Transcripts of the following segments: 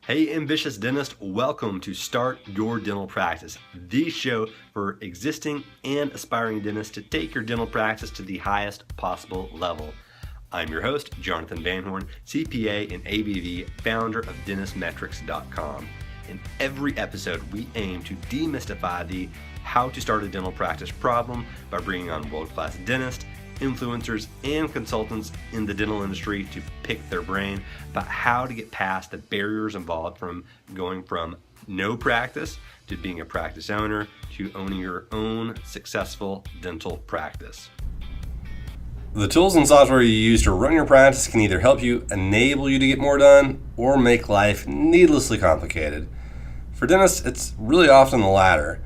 Hey, ambitious dentist, welcome to Start Your Dental Practice, the show for existing and aspiring dentists to take your dental practice to the highest possible level. I'm your host, Jonathan Van Horn, CPA and ABV, founder of dentistmetrics.com. In every episode, we aim to demystify the how to start a dental practice problem by bringing on world-class dentists, influencers, and consultants in the dental industry to pick their brain about how to get past the barriers involved from going from no practice to being a practice owner to owning your own successful dental practice. The tools and software you use to run your practice can either help you enable you to get more done or make life needlessly complicated. For dentists, it's really often the latter.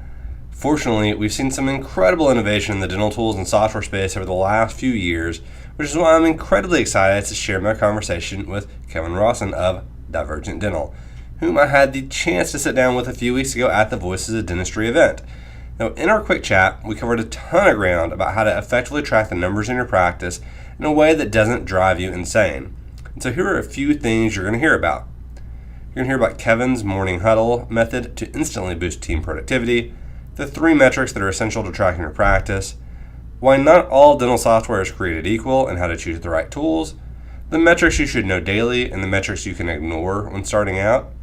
Fortunately, we've seen some incredible innovation in the dental tools and software space over the last few years, which is why I'm incredibly excited to share my conversation with Kevin Rossen of Divergent Dental, whom I had the chance to sit down with a few weeks ago at the Voices of Dentistry event. Now, in our quick chat, we covered a ton of ground about how to effectively track the numbers in your practice in a way that doesn't drive you insane. And so here are a few things you're going to hear about. You're going to hear about Kevin's morning huddle method to instantly boost team productivity, the 3 metrics that are essential to tracking your practice, why not all dental software is created equal and how to choose the right tools, the metrics you should know daily and the metrics you can ignore when starting out,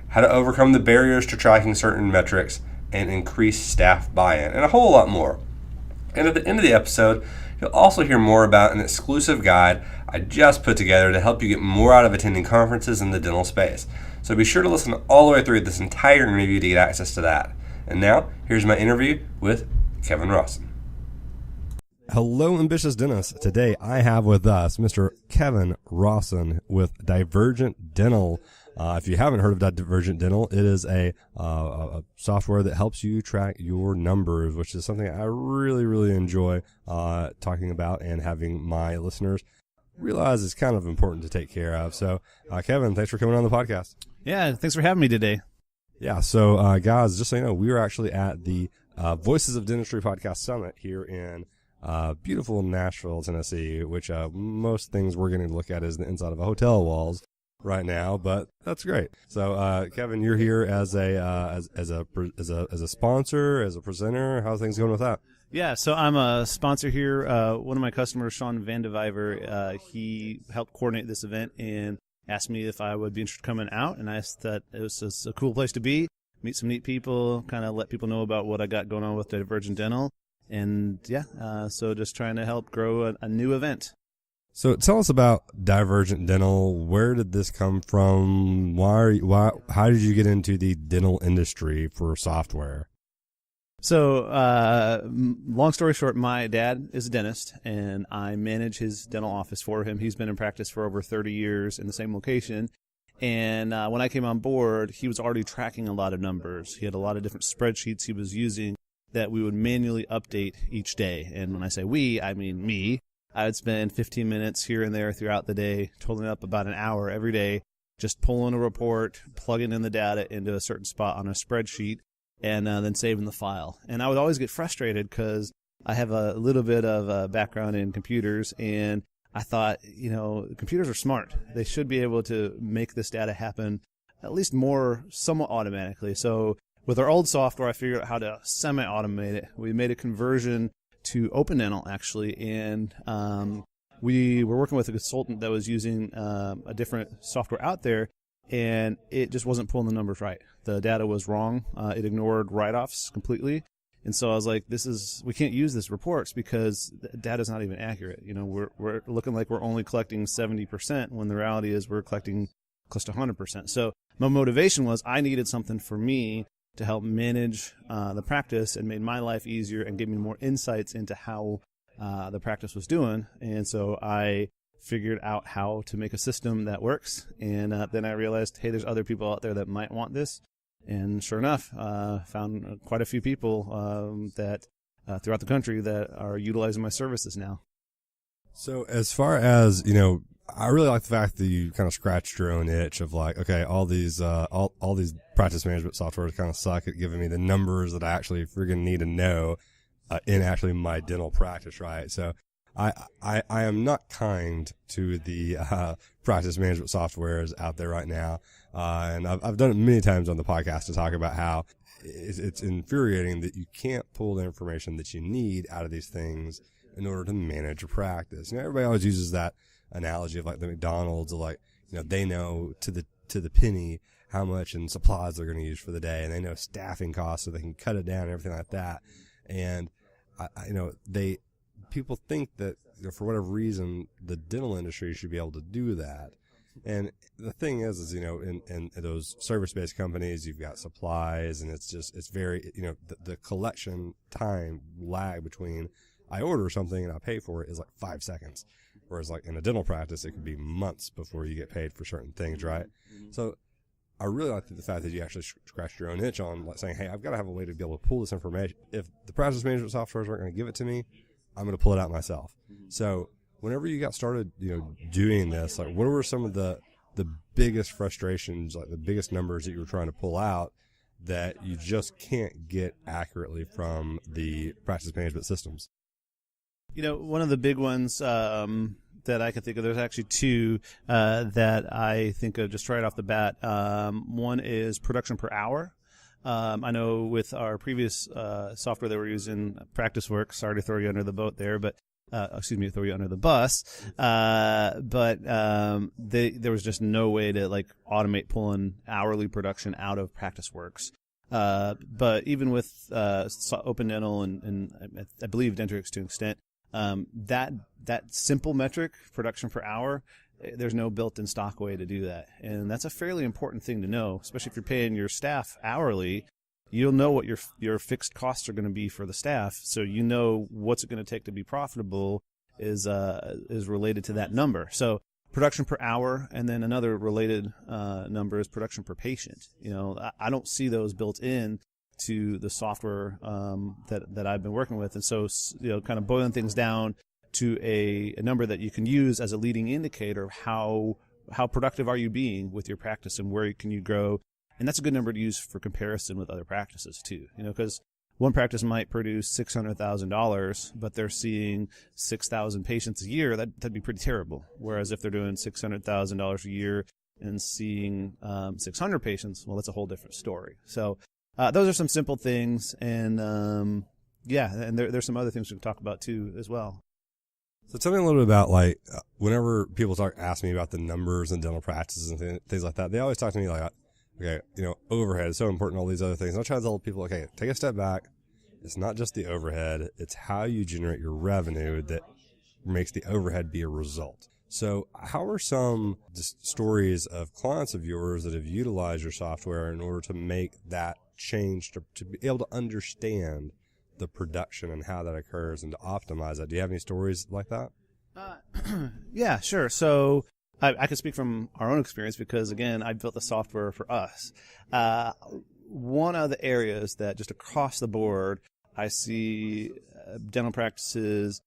how to overcome the barriers to tracking certain metrics and increase staff buy-in, and a whole lot more. And at the end of the episode, you'll also hear more about an exclusive guide I just put together to help you get more out of attending conferences in the dental space. So be sure to listen all the way through this entire interview to get access to that. And now, here's my interview with Kevin Rossen. Hello, ambitious dentists. Today, I have with us Mr. Kevin Rossen with Divergent Dental. If you haven't heard of Divergent Dental, it is a software that helps you track your numbers, which is something I really enjoy talking about and having my listeners realize is kind of important to take care of. So, Kevin, thanks for coming on the podcast. Yeah, thanks for having me today. Yeah, so guys, just so you know, we were actually at the Voices of Dentistry podcast summit here in beautiful Nashville, Tennessee, which most things we're going to look at is the inside of a hotel walls right now, but that's great. So, Kevin, you're here as a sponsor, as a presenter. How's things going with that? Yeah, so I'm a sponsor here. One of my customers, Sean Van Diviver, he helped coordinate this event and asked me if I would be interested in coming out, and I thought it was a cool place to be, meet some neat people, kind of let people know about what I got going on with Divergent Dental, and so just trying to help grow a new event. So tell us about Divergent Dental. Where did this come from? How did you get into the dental industry for software? So, long story short, my dad is a dentist, and I manage his dental office for him. He's been in practice for over 30 years in the same location. And when I came on board, he was already tracking a lot of numbers. He had a lot of different spreadsheets he was using that we would manually update each day. And when I say we, I mean me. I would spend 15 minutes here and there throughout the day, totaling up about an hour every day, just pulling a report, plugging in the data into a certain spot on a spreadsheet, and then saving the file. And I would always get frustrated because I have a little bit of a background in computers, and I thought, computers are smart. They should be able to make this data happen at least somewhat automatically. So with our old software, I figured out how to semi-automate it. We made a conversion to OpenDental, actually, and we were working with a consultant that was using a different software out there, and it just wasn't pulling the numbers right. The data was wrong. It ignored write-offs completely. And so I was like, we can't use this reports because the data's not even accurate. We're looking like we're only collecting 70% when the reality is we're collecting close to 100%. So my motivation was I needed something for me to help manage the practice and made my life easier and give me more insights into how the practice was doing. And so I figured out how to make a system that works. And then I realized, hey, there's other people out there that might want this. And sure enough, found quite a few people that throughout the country that are utilizing my services now. So as far as, I really like the fact that you kind of scratched your own itch of like, okay, all these practice management software kind of suck at giving me the numbers that I actually freaking need to know in actually my dental practice, right? So I am not kind to the practice management softwares out there right now. And I've done it many times on the podcast to talk about how it's infuriating that you can't pull the information that you need out of these things in order to manage your practice. Everybody always uses that analogy of like the McDonald's, of like, they know to the penny how much in supplies they're going to use for the day, and they know staffing costs so they can cut it down and everything like that. And people think that for whatever reason the dental industry should be able to do that. And the thing is in those service-based companies, you've got supplies, and it's very, the collection time lag between I order something and I pay for it is like 5 seconds. Whereas like in a dental practice, it could be months before you get paid for certain things, right? So I really like the fact that you actually scratched your own itch on like saying, hey, I've got to have a way to be able to pull this information. If the practice management software aren't going to give it to me, I'm going to pull it out myself. So whenever you got started, doing this, like what were some of the biggest frustrations, like the biggest numbers that you were trying to pull out that you just can't get accurately from the practice management systems? One of the big ones that I can think of, there's actually two that I think of just right off the bat. One is production per hour. I know with our previous software that we're using, PracticeWorks, sorry to throw you under the boat there, but throw you under the bus. But there was just no way to like automate pulling hourly production out of PracticeWorks. But even with Open Dental and I believe Dentrix to an extent, that simple metric, production per hour, there's no built-in stock way to do that. And that's a fairly important thing to know, especially if you're paying your staff hourly. You'll know what your fixed costs are going to be for the staff, so what's it going to take to be profitable is related to that number. So production per hour, and then another related number is production per patient. I don't see those built in to the software that I've been working with, and so kind of boiling things down to a number that you can use as a leading indicator of how productive are you being with your practice and where can you grow. And that's a good number to use for comparison with other practices too, because one practice might produce $600,000, but they're seeing 6,000 patients a year. That'd be pretty terrible. Whereas if they're doing $600,000 a year and seeing 600 patients, well, that's a whole different story. So those are some simple things, and and there's some other things we can talk about too as well. So tell me a little bit about like whenever people ask me about the numbers and dental practices and things like that, they always talk to me like, okay, overhead is so important, all these other things. And I try to tell people, okay, take a step back. It's not just the overhead. It's how you generate your revenue that makes the overhead be a result. So how are some just stories of clients of yours that have utilized your software in order to make that change, to be able to understand the production and how that occurs and to optimize that? Do you have any stories like that? Yeah, sure. So I can speak from our own experience because, again, I built the software for us. One of the areas that just across the board I see dental practices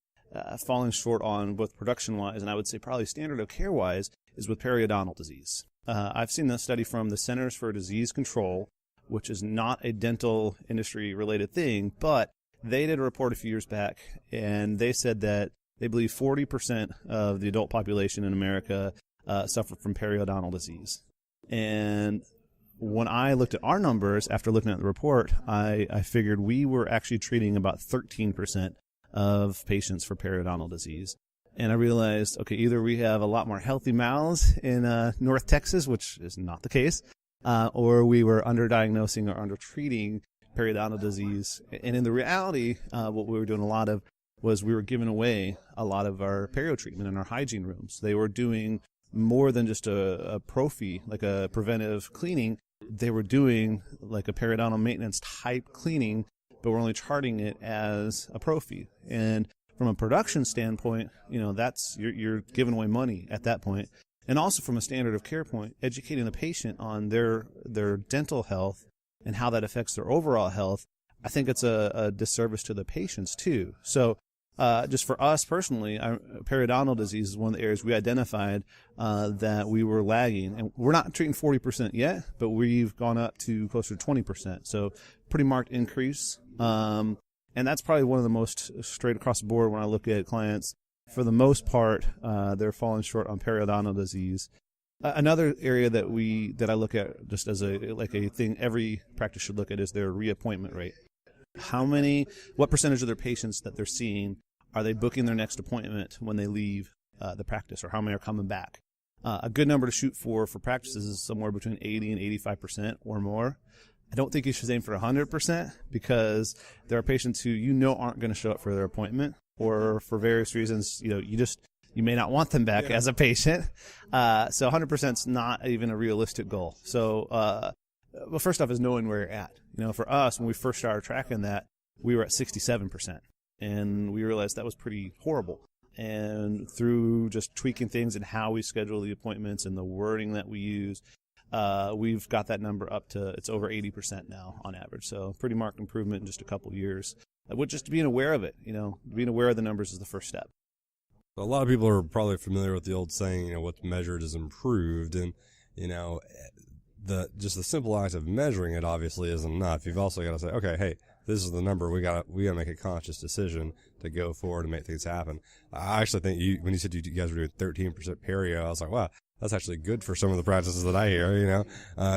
falling short on both production-wise and I would say probably standard of care-wise is with periodontal disease. I've seen this study from the Centers for Disease Control, which is not a dental industry-related thing, but they did a report a few years back, and they said that they believe 40% of the adult population in America suffer from periodontal disease. And when I looked at our numbers after looking at the report, I figured we were actually treating about 13% of patients for periodontal disease. And I realized, okay, either we have a lot more healthy mouths in North Texas, which is not the case, or we were underdiagnosing or undertreating periodontal disease. And in the reality, what we were doing a lot of was we were giving away a lot of our perio treatment in our hygiene rooms. They were doing more than just a prophy, like a preventive cleaning. They were doing like a periodontal maintenance type cleaning, but we're only charting it as a prophy. And from a production standpoint, that's you're giving away money at that point. And also from a standard of care point, educating the patient on their dental health and how that affects their overall health, I think it's a disservice to the patients too. So just for us personally, periodontal disease is one of the areas we identified that we were lagging. And we're not treating 40% yet, but we've gone up to closer to 20%. So pretty marked increase. And that's probably one of the most straight across the board when I look at clients. For the most part, they're falling short on periodontal disease. Another area that I look at just as a thing every practice should look at is their reappointment rate. What percentage of their patients that they're seeing are they booking their next appointment when they leave the practice, or how many are coming back? A good number to shoot for practices is somewhere between 80 and 85% or more. I don't think you should aim for 100% because there are patients who aren't going to show up for their appointment, or for various reasons, you may not want them back as a patient. So 100% is not even a realistic goal. So, well, first off is knowing where you're at. For us, when we first started tracking that, we were at 67%, and we realized that was pretty horrible. And through just tweaking things and how we schedule the appointments and the wording that we use, we've got that number up to, it's over 80% now on average. So pretty marked improvement in just a couple of years. With just being aware of it, being aware of the numbers is the first step. A lot of people are probably familiar with the old saying, what's measured is improved. And, the simple act of measuring it obviously isn't enough. You've also got to say, okay, hey, this is the number. We got to make a conscious decision to go forward and make things happen. I actually think when you said you guys were doing 13% perio, I was like, wow, that's actually good for some of the practices that I hear,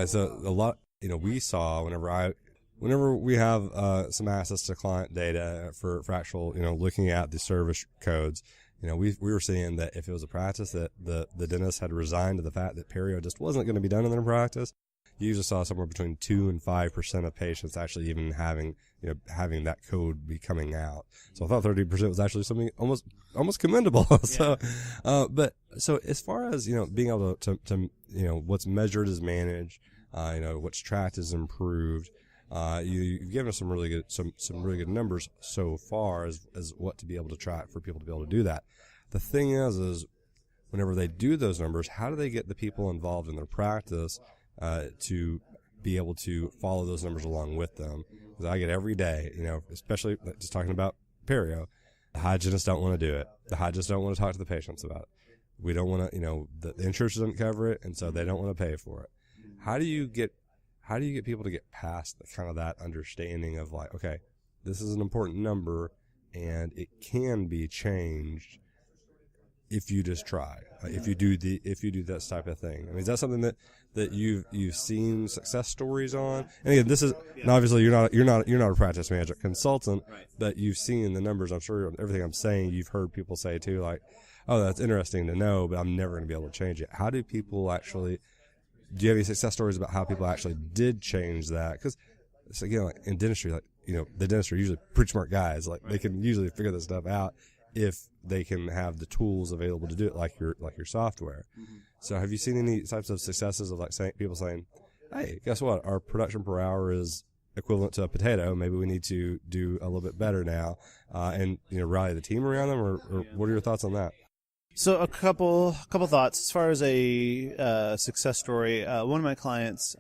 so a lot, we saw whenever we have some access to client data for actual, looking at the service codes, we were seeing that if it was a practice that the dentist had resigned to the fact that perio just wasn't going to be done in their practice, you usually saw somewhere between 2 and 5% of patients actually even having that code be coming out. So I thought 30% was actually something almost commendable. Yeah. So as far as, being able to what's measured is managed, what's tracked is improved. You've given us some really good numbers so far as what to be able to track for people to be able to do that. The thing is whenever they do those numbers, how do they get the people involved in their practice to be able to follow those numbers along with them? Because I get every day, especially just talking about perio, the hygienists don't want to do it. The hygienists don't want to talk to the patients about it. We don't want to, the insurance doesn't cover it, and so they don't want to pay for it. How do you get people to get past kind of that understanding of like, okay, this is an important number and it can be changed if you just try, if you do this type of thing? I mean, is that something that you've seen success stories on? And again, this is and obviously you're not a practice management consultant, right, but you've seen the numbers. I'm sure everything I'm saying you've heard people say too, like, oh, that's interesting to know, but I'm never going to be able to change it. How do people actually? Do you have any success stories about how people actually did change that? Because again, like in dentistry, like the dentists are usually pretty smart guys. Like they can usually figure this stuff out if they can have the tools available to do it, like your software. Mm-hmm. So have you seen any types of successes of people saying, hey, guess what? Our production per hour is equivalent to a potato. Maybe we need to do a little bit better now, and rally the team around them. Or what are your thoughts on that? So a couple thoughts as far as a success story. One of my clients,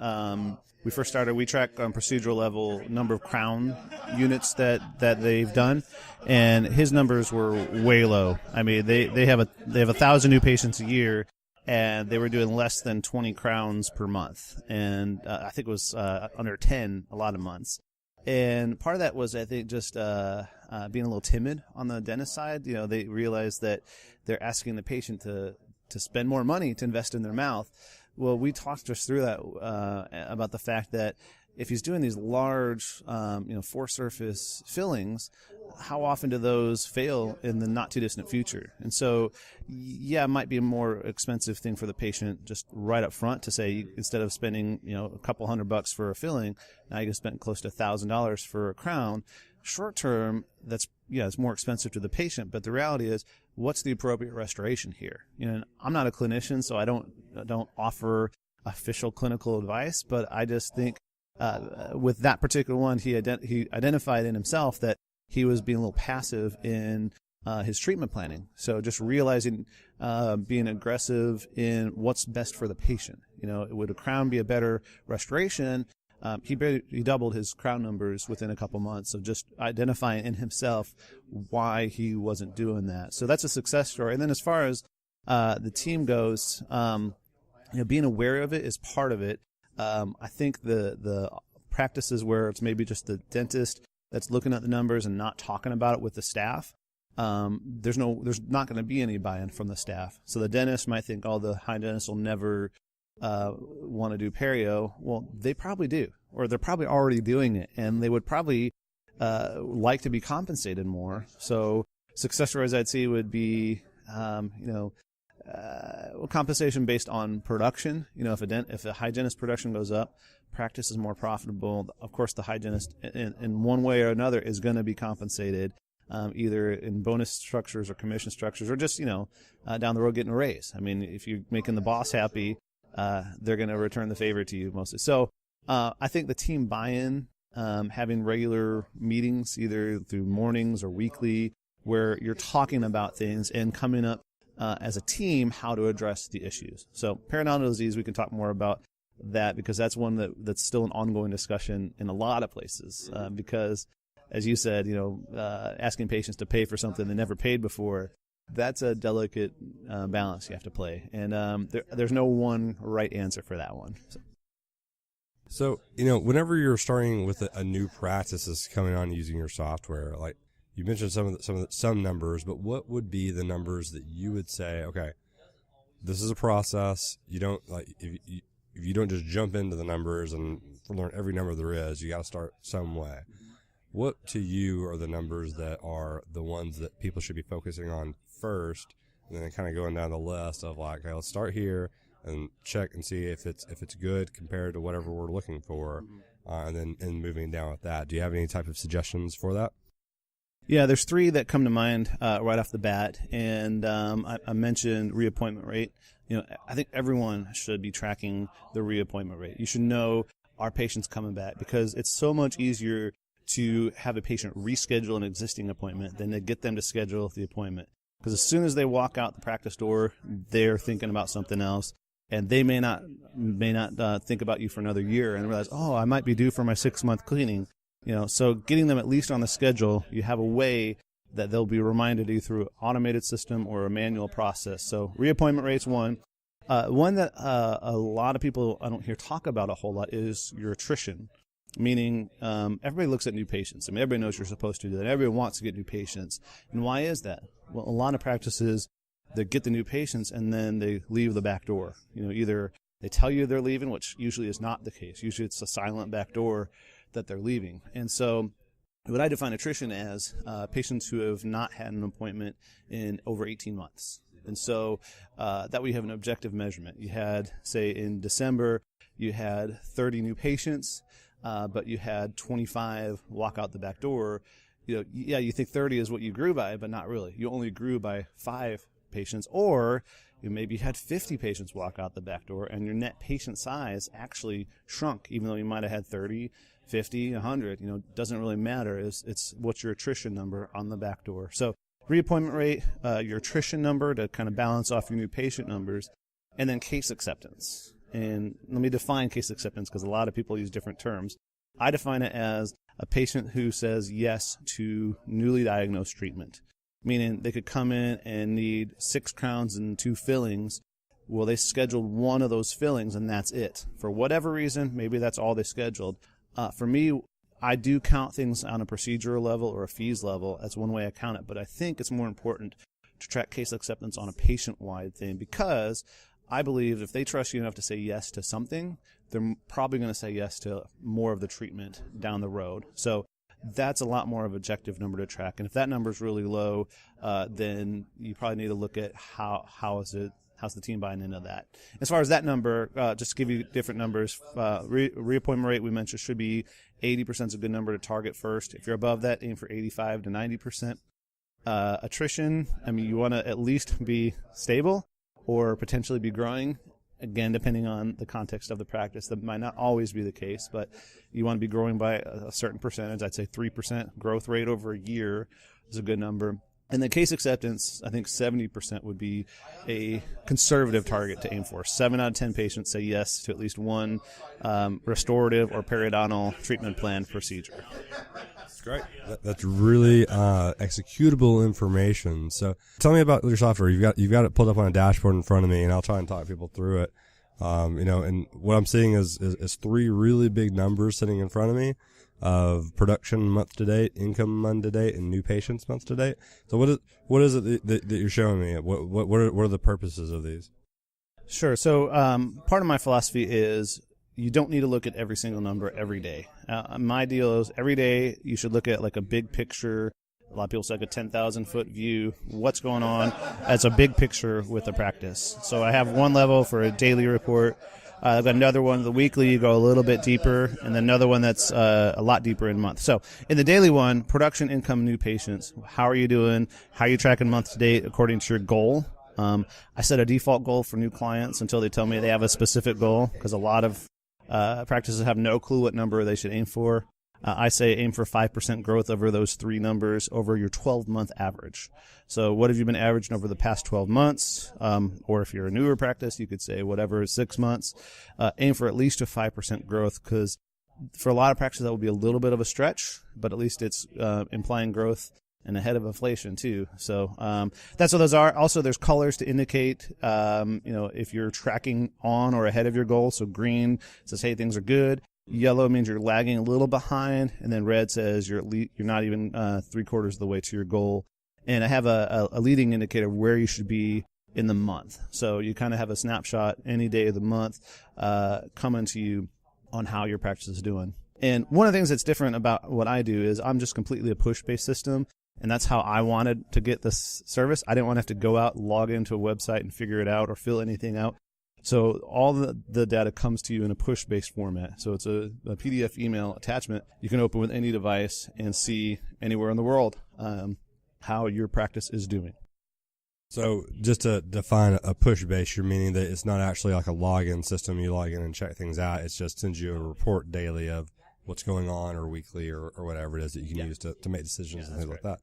we first started. We track on procedural level number of crown units that they've done, and his numbers were way low. I mean, they have 1,000 new patients a year, and they were doing less than 20 crowns per month, and I think it was under 10 a lot of months. And part of that was, I think, just being a little timid on the dentist side. They realized that they're asking the patient to spend more money to invest in their mouth. Well, we talked just through that about the fact that if he's doing these large, four-surface fillings, how often do those fail in the not-too-distant future? And so, yeah, it might be a more expensive thing for the patient just right up front to say, instead of spending, a couple $100 for a filling, now you can spend close to $1,000 for a crown. Short term, it's more expensive to the patient, but the reality is, what's the appropriate restoration here? I'm not a clinician, so I don't offer official clinical advice, but I just think with that particular one, he identified in himself that he was being a little passive in his treatment planning. So just realizing, being aggressive in what's best for the patient. Would a crown be a better restoration? He doubled his crown numbers within a couple months of just identifying in himself why he wasn't doing that. So that's a success story. And then as far as the team goes, being aware of it is part of it. I think the practices where it's maybe just the dentist that's looking at the numbers and not talking about it with the staff, there's not going to be any buy-in from the staff. So the dentist might think, oh, the hygienists will never want to do perio. Well, they probably do, or they're probably already doing it, and they would probably like to be compensated more. So success stories I'd see would be, compensation based on production. If a hygienist production goes up, practice is more profitable. Of course, the hygienist in one way or another is going to be compensated, either in bonus structures or commission structures, or just, down the road getting a raise. I mean, if you're making the boss happy, they're going to return the favor to you mostly. So I think the team buy-in, having regular meetings, either through mornings or weekly, where you're talking about things and coming up as a team how to address the issues. So periodontal disease, we can talk more about that, because that's one that's still an ongoing discussion in a lot of places, because as you said, asking patients to pay for something they never paid before, that's a delicate balance you have to play. And there's no one right answer for that one. So, whenever you're starting with a new practice that's coming on using your software, like you mentioned some numbers, but what would be the numbers that you would say, okay, this is a process. You don't if you don't just jump into the numbers and learn every number there is, you got to start some way. What to you are the numbers that are the ones that people should be focusing on first, and then kind of going down the list of like, okay, let's start here and check and see if it's good compared to whatever we're looking for, and then moving down with that. Do you have any type of suggestions for that? Yeah, there's three that come to mind right off the bat, and I mentioned reappointment rate. I think everyone should be tracking the reappointment rate. You should know, are patients coming back? Because it's so much easier to have a patient reschedule an existing appointment than to get them to schedule the appointment. Because as soon as they walk out the practice door, they're thinking about something else, and they may not think about you for another year and realize, oh, I might be due for my 6-month cleaning. So getting them at least on the schedule, you have a way that they'll be reminded you through an automated system or a manual process. So reappointment rate's one. One that a lot of people I don't hear talk about a whole lot is your attrition, meaning everybody looks at new patients. I mean, everybody knows you're supposed to do that. Everybody wants to get new patients. And why is that? Well, a lot of practices, they get the new patients and then they leave the back door. Either they tell you they're leaving, which usually is not the case. Usually it's a silent back door that they're leaving. And so what I define attrition as patients who have not had an appointment in over 18 months. And so that we have an objective measurement. You had, say, in December, you had 30 new patients, but you had 25 walk out the back door. You think 30 is what you grew by, but not really. You only grew by 5 patients, or maybe you had 50 patients walk out the back door, and your net patient size actually shrunk, even though you might have had 30, 50, 100. Doesn't really matter. It's what's your attrition number on the back door. So reappointment rate, your attrition number to kind of balance off your new patient numbers, and then case acceptance. And let me define case acceptance, because a lot of people use different terms. I define it as a patient who says yes to newly diagnosed treatment, meaning they could come in and need 6 crowns and 2 fillings. Well, they scheduled one of those fillings, and that's it. For whatever reason, maybe that's all they scheduled. For me, I do count things on a procedural level or a fees level. That's one way I count it. But I think it's more important to track case acceptance on a patient-wide thing, because I believe if they trust you enough to say yes to something, they're probably going to say yes to more of the treatment down the road. So that's a lot more of an objective number to track. And if that number is really low, then you probably need to look at how's the team buying into that. As far as that number, just to give you different numbers, reappointment rate we mentioned should be 80% is a good number to target first. If you're above that, aim for 85 to 90%. Attrition, you want to at least be stable or potentially be growing. Again, depending on the context of the practice, that might not always be the case, but you want to be growing by a certain percentage. I'd say 3% growth rate over a year is a good number. And then case acceptance, I think 70% would be a conservative target to aim for. 7 out of 10 patients say yes to at least one restorative or periodontal treatment plan procedure. That's great. That's really executable information. So tell me about your software. You've got it pulled up on a dashboard in front of me, and I'll try and talk people through it. And what I'm seeing is 3 really big numbers sitting in front of me. of production month to date, income month to date, and new patients month to date. So what is it that you're showing me? What are the purposes of these? Sure. So part of my philosophy is you don't need to look at every single number every day. My deal is every day you should look at like a big picture. A lot of people say like a 10,000 foot view, what's going on as a big picture with the practice. So I have one level for a daily report. I've got another one, the weekly, you go a little bit deeper, and then another one that's a lot deeper in month. So in the daily one, production, income, new patients, how are you doing? How are you tracking month to date according to your goal? I set a default goal for new clients until they tell me they have a specific goal, because a lot of practices have no clue what number they should aim for. I say aim for 5% growth over those three numbers over your 12-month average. So what have you been averaging over the past 12 months? Or if you're a newer practice, you could say whatever is 6 months. Aim for at least a 5% growth, because for a lot of practices that will be a little bit of a stretch, but at least it's implying growth and ahead of inflation too. So that's what those are. Also, there's colors to indicate if you're tracking on or ahead of your goal. So green says, hey, things are good. Yellow means you're lagging a little behind, and then red says you're not even 3/4 of the way to your goal. And I have a leading indicator of where you should be in the month. So you kind of have a snapshot any day of the month coming to you on how your practice is doing. And one of the things that's different about what I do is I'm just completely a push-based system, and that's how I wanted to get this service. I didn't want to have to go out, log into a website and figure it out or fill anything out. So all the data comes to you in a push-based format. So it's a PDF email attachment you can open with any device and see anywhere in the world how your practice is doing. So just to define a push-based, you're meaning that it's not actually like a login system. You log in and check things out. It just sends you a report daily of what's going on, or weekly, or whatever it is that you can use to make decisions and things like that.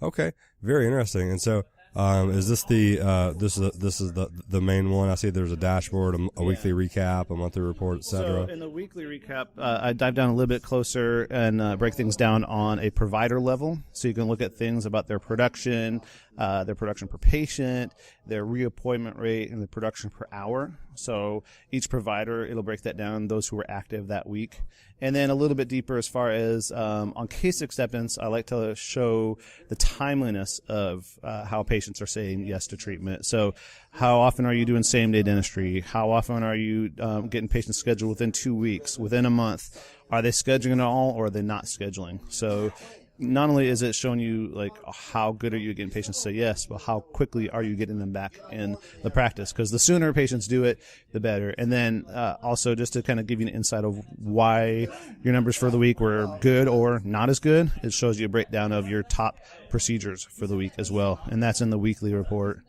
Okay, very interesting. And so is this this is the main one? I see there's a dashboard, a weekly recap, a monthly report, etc. So in the weekly recap, I dive down a little bit closer and break things down on a provider level. So you can look at things about their production per patient, their reappointment rate, and the production per hour. So each provider, it'll break that down, those who were active that week. And then a little bit deeper as far as on case acceptance, I like to show the timeliness of how patients are saying yes to treatment. So how often are you doing same-day dentistry? How often are you getting patients scheduled within 2 weeks, within a month? Are they scheduling at all, or are they not scheduling? So not only is it showing you like how good are you getting patients to say yes, but how quickly are you getting them back in the practice? Because the sooner patients do it, the better. And then also just to kind of give you an insight of why your numbers for the week were good or not as good, it shows you a breakdown of your top procedures for the week as well. And that's in the weekly report.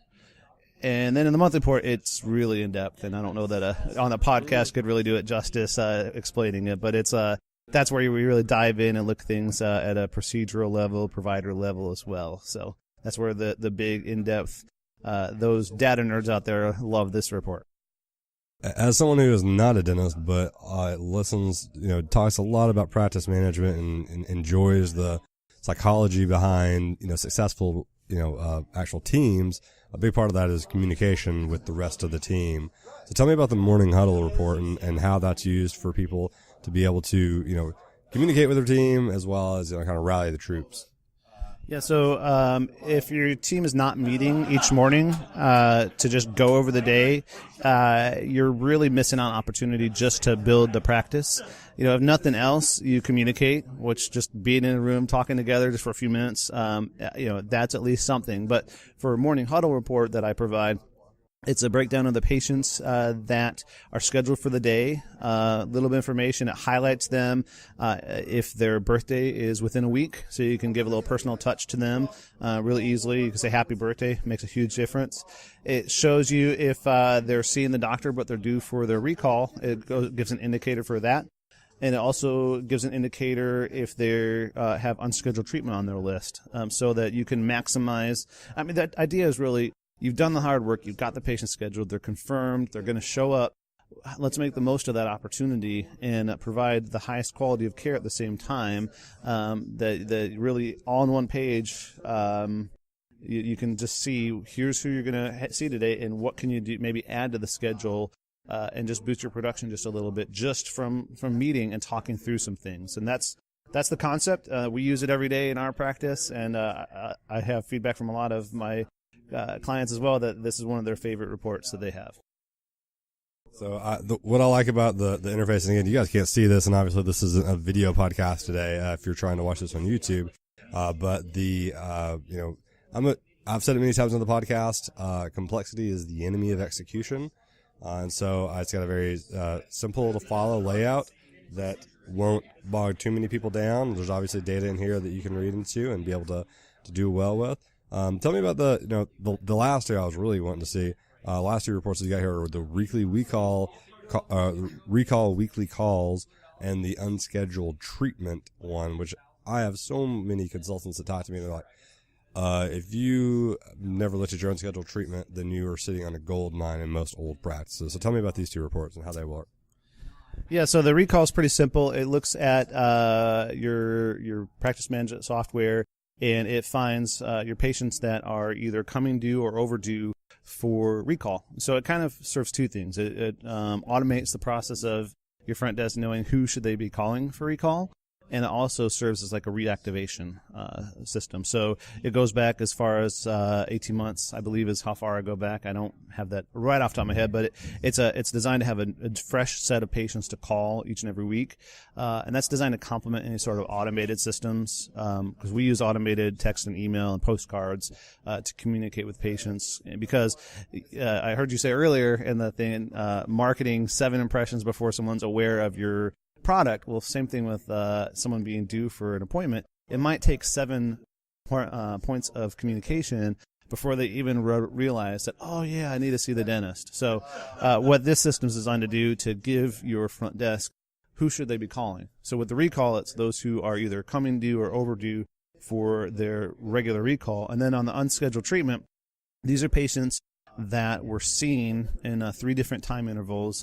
And then in the monthly report, it's really in depth. And I don't know that on a podcast could really do it justice explaining it, but it's that's where we really dive in and look things at a procedural level, provider level as well. So that's where the big in-depth, those data nerds out there love this report. As someone who is not a dentist, but listens, talks a lot about practice management and enjoys the psychology behind, successful, actual teams, a big part of that is communication with the rest of the team. So tell me about the morning huddle report and how that's used for people to be able to, communicate with their team as well as kind of rally the troops. Yeah, so if your team is not meeting each morning to just go over the day, you're really missing out on opportunity just to build the practice. If nothing else, you communicate, which just being in a room, talking together just for a few minutes, that's at least something. But for a morning huddle report that I provide, it's a breakdown of the patients that are scheduled for the day, a little bit of information. It highlights them if their birthday is within a week, so you can give a little personal touch to them really easily. You can say happy birthday, makes a huge difference. It shows you if they're seeing the doctor but they're due for their recall. It gives an indicator for that. And it also gives an indicator if they have unscheduled treatment on their list, so that you can maximize. I mean, that idea is really, you've done the hard work, you've got the patient scheduled, they're confirmed, they're going to show up. Let's make the most of that opportunity and provide the highest quality of care at the same time. That really all on one page, you can just see, here's who you're going to see today and what can you do, maybe add to the schedule and just boost your production just a little bit just from meeting and talking through some things. And that's that's the concept. We use it every day in our practice, and I have feedback from a lot of my clients as well that this is one of their favorite reports that they have. So what I like about the interface, and again, you guys can't see this, and obviously this is a video podcast today if you're trying to watch this on YouTube. But I've said it many times on the podcast, complexity is the enemy of execution. And so it's got a very simple to follow layout that won't bog too many people down. There's obviously data in here that you can read into and be able to do well with. Tell me about the last two I was really wanting to see. Last two reports that you got here are the weekly recall weekly calls and the unscheduled treatment one, which I have so many consultants that talk to me and they're like, if you never looked at your unscheduled treatment, then you are sitting on a gold mine in most old practices. So tell me about these two reports and how they work. Yeah, so the recall is pretty simple. It looks at your practice management software, and it finds your patients that are either coming due or overdue for recall. So it kind of serves two things. It automates the process of your front desk knowing who should they be calling for recall, and it also serves as like a reactivation system. So it goes back as far as 18 months, I believe, is how far I go back. I don't have that right off the top of my head, but it's designed to have a fresh set of patients to call each and every week, and that's designed to complement any sort of automated systems, because we use automated text and email and postcards to communicate with patients. Because I heard you say earlier in the thing, marketing 7 impressions before someone's aware of your product. Well, same thing with someone being due for an appointment. It might take 7 points of communication before they even realize that, oh yeah, I need to see the dentist. So what this system is designed to do to give your front desk who should they be calling. So with the recall, it's those who are either coming due or overdue for their regular recall. And then on the unscheduled treatment, these are patients that were seen in 3 different time intervals,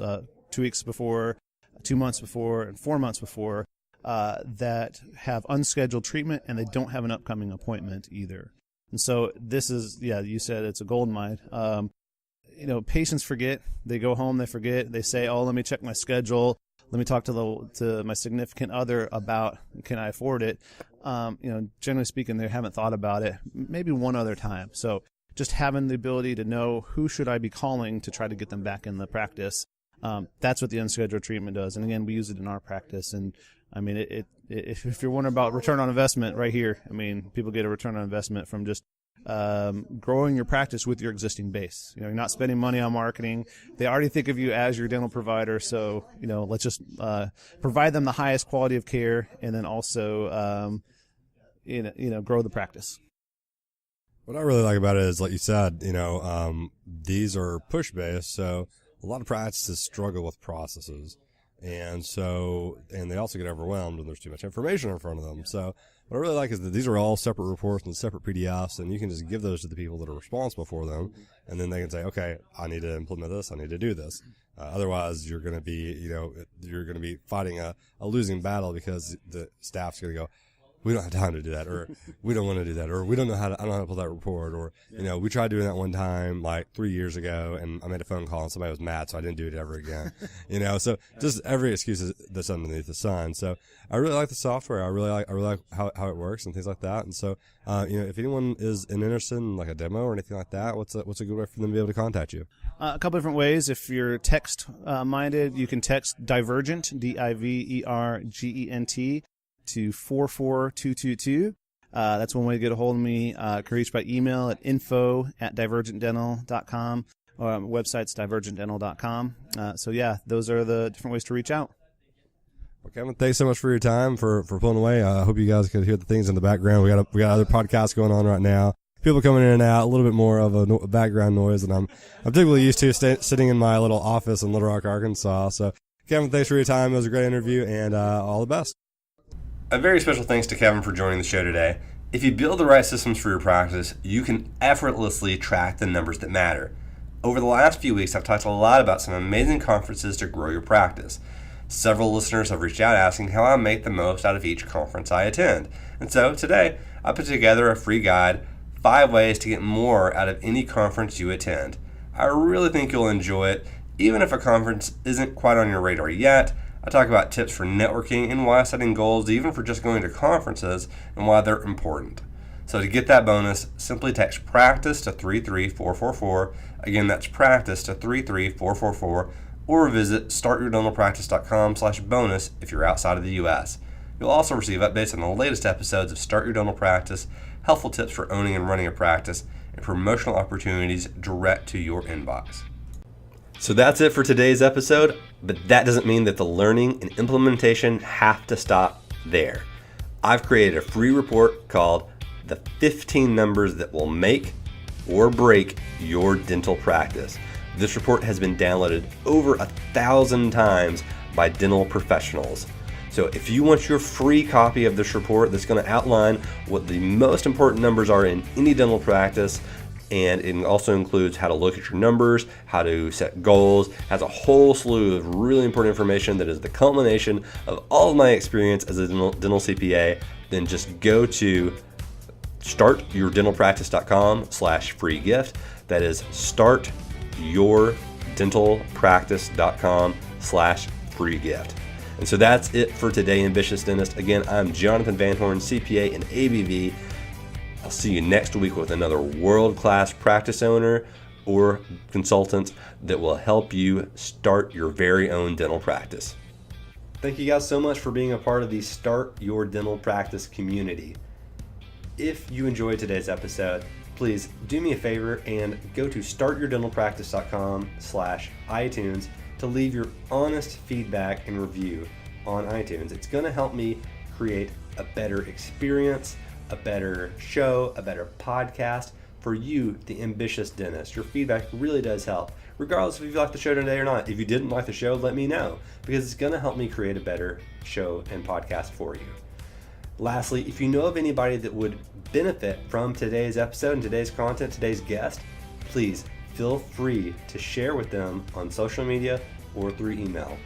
2 weeks before, 2 months before, and 4 months before, that have unscheduled treatment and they don't have an upcoming appointment either. And so this is, yeah, you said it's a gold mine. Patients forget. They go home, they forget. They say, oh, let me check my schedule. Let me talk to my significant other about, can I afford it? Generally speaking, they haven't thought about it maybe one other time. So just having the ability to know who should I be calling to try to get them back in the practice. That's what the unscheduled treatment does. And again, we use it in our practice. And I mean, if you're wondering about return on investment right here, I mean, people get a return on investment from just growing your practice with your existing base. You're not spending money on marketing. They already think of you as your dental provider. So, let's just provide them the highest quality of care and then also, grow the practice. What I really like about it is, like you said, these are push-based, so a lot of practices struggle with processes. And they also get overwhelmed when there's too much information in front of them. So what I really like is that these are all separate reports and separate PDFs, and you can just give those to the people that are responsible for them, and then they can say, okay, I need to implement this, I need to do this. Otherwise, you're going to be fighting a losing battle because the staff's going to go, we don't have time to do that, or we don't want to do that, or I don't know how to pull that report, or, we tried doing that one time like 3 years ago and I made a phone call and somebody was mad, so I didn't do it ever again. So just every excuse that's underneath the sun. So I really like the software. I really like how it works and things like that. And so, if anyone is interested in like a demo or anything like that, what's a good way for them to be able to contact you? A couple different ways. If you're text minded, you can text Divergent, Divergent, to 44222. That's one way to get a hold of me. Can reach by email at info@divergentdental.com, or website's divergentdental.com. Those are the different ways to reach out. Well, Kevin, thanks so much for your time for pulling away. I hope you guys could hear the things in the background. We got other podcasts going on right now. People coming in and out, a little bit more of a background noise than I'm typically used to sitting in my little office in Little Rock, Arkansas. So, Kevin, thanks for your time. It was a great interview, and all the best. A very special thanks to Kevin for joining the show today. If you build the right systems for your practice, you can effortlessly track the numbers that matter. Over the last few weeks, I've talked a lot about some amazing conferences to grow your practice. Several listeners have reached out asking how I make the most out of each conference I attend. And so today, I put together a free guide, 5 ways to get more out of any conference you attend. I really think you'll enjoy it. Even if a conference isn't quite on your radar yet, I talk about tips for networking and why setting goals, even for just going to conferences, and why they're important. So to get that bonus, simply text PRACTICE to 33444. Again, that's PRACTICE to 33444, or visit startyourdentalpractice.com/bonus if you're outside of the U.S. You'll also receive updates on the latest episodes of Start Your Dental Practice, helpful tips for owning and running a practice, and promotional opportunities direct to your inbox. So that's it for today's episode, but that doesn't mean that the learning and implementation have to stop there. I've created a free report called The 15 Numbers That Will Make or Break Your Dental Practice. This report has been downloaded over 1,000 times by dental professionals. So if you want your free copy of this report that's going to outline what the most important numbers are in any dental practice, and it also includes how to look at your numbers, how to set goals, has a whole slew of really important information that is the culmination of all of my experience as a dental CPA, then just go to startyourdentalpractice.com/free gift. That is startyourdentalpractice.com/free gift. And so that's it for today, Ambitious Dentist. Again, I'm Jonathan Van Horn, CPA and ABV. I'll see you next week with another world-class practice owner or consultant that will help you start your very own dental practice. Thank you guys so much for being a part of the Start Your Dental Practice community. If you enjoyed today's episode, please do me a favor and go to startyourdentalpractice.com/iTunes to leave your honest feedback and review on iTunes. It's going to help me create a better experience, a better show, a better podcast for you, the ambitious dentist. Your feedback really does help, regardless if you like the show today or not. If you didn't like the show, let me know, because it's going to help me create a better show and podcast for you. Lastly, if you know of anybody that would benefit from today's episode and today's content, today's guest, please feel free to share with them on social media or through email.